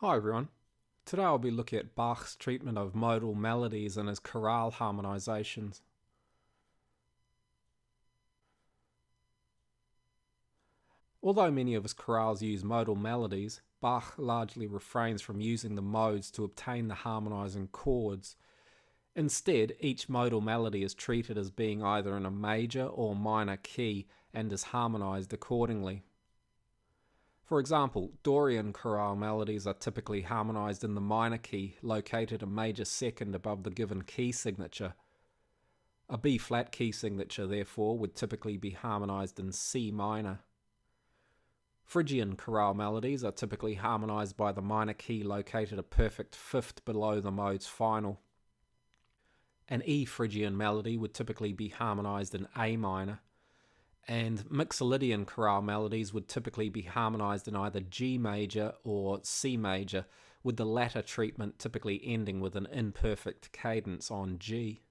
Hi everyone. Today I'll be looking at Bach's treatment of modal melodies and his chorale harmonizations. Although many of his chorales use modal melodies, Bach largely refrains from using the modes to obtain the harmonizing chords. Instead, each modal melody is treated as being either in a major or minor key and is harmonized accordingly. For example, Dorian chorale melodies are typically harmonized in the minor key, located a major second above the given key signature. A B-flat key signature, therefore, would typically be harmonized in C minor. Phrygian chorale melodies are typically harmonized by the minor key located a perfect fifth below the mode's final. An E Phrygian melody would typically be harmonized in A minor, and Mixolydian chorale melodies would typically be harmonized in either G major or C major, with the latter treatment typically ending with an imperfect cadence on G.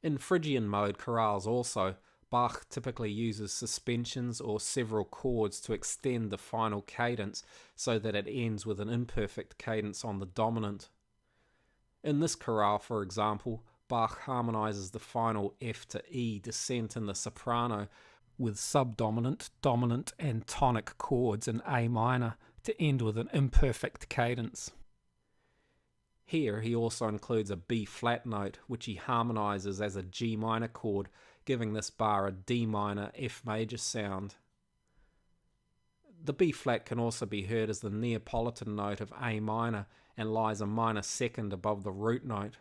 In Phrygian mode chorales also, Bach typically uses suspensions or several chords to extend the final cadence so that it ends with an imperfect cadence on the dominant. In this chorale, for example, Bach harmonizes the final F to E descent in the soprano with subdominant, dominant and tonic chords in A minor to end with an imperfect cadence. Here he also includes a B-flat note, which he harmonizes as a G minor chord, giving this bar a D minor F major sound. The B-flat can also be heard as the Neapolitan note of A minor and lies a minor second above the root note.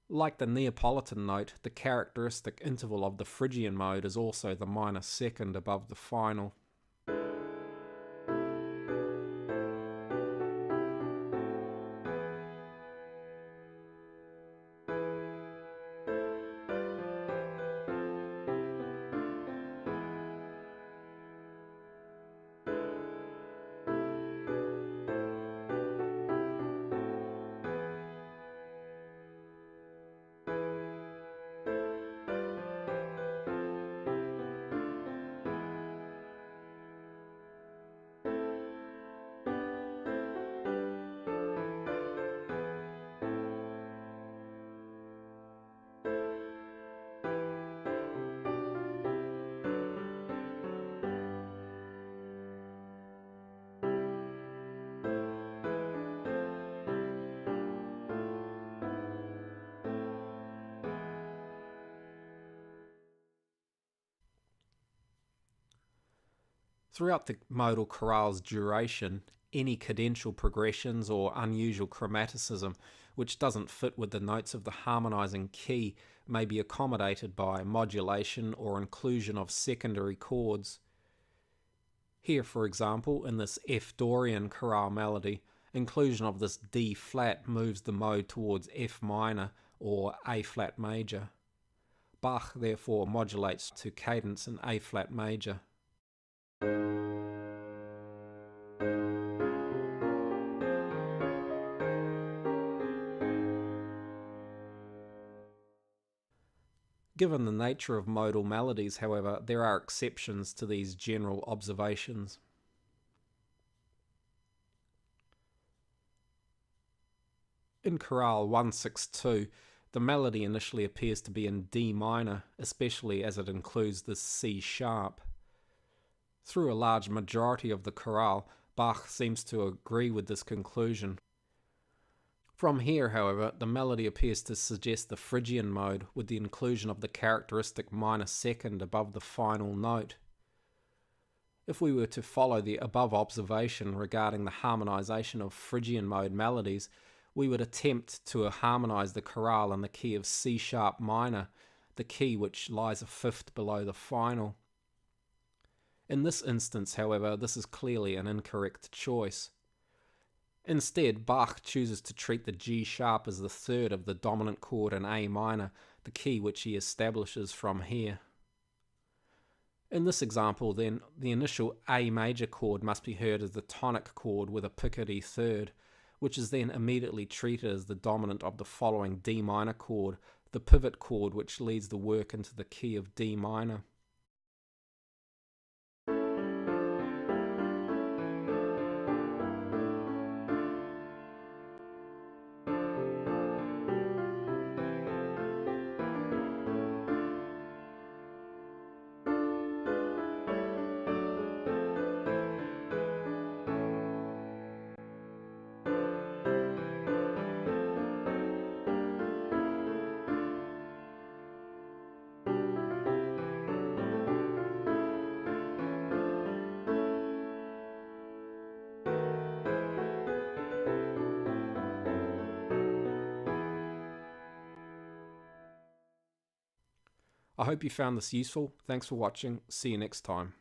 Like the Neapolitan note, the characteristic interval of the Phrygian mode is also the minor second above the final. Throughout the modal chorale's duration, any cadential progressions or unusual chromaticism which doesn't fit with the notes of the harmonizing key may be accommodated by modulation or inclusion of secondary chords. Here, for example, in this F Dorian chorale melody, inclusion of this D flat moves the mode towards F minor or A flat major. Bach therefore modulates to cadence in A flat major. Given the nature of modal melodies, however, there are exceptions to these general observations. In Chorale 162, the melody initially appears to be in D minor, especially as it includes the C sharp. Through a large majority of the chorale, Bach seems to agree with this conclusion. From here, however, the melody appears to suggest the Phrygian mode with the inclusion of the characteristic minor second above the final note. If we were to follow the above observation regarding the harmonization of Phrygian mode melodies, we would attempt to harmonize the chorale in the key of C sharp minor, the key which lies a fifth below the final. In this instance, however, this is clearly an incorrect choice. Instead, Bach chooses to treat the G sharp as the third of the dominant chord in A minor, the key which he establishes from here. In this example, then, the initial A major chord must be heard as the tonic chord with a picardy third, which is then immediately treated as the dominant of the following D minor chord, the pivot chord which leads the work into the key of D minor. I hope you found this useful. Thanks for watching. See you next time.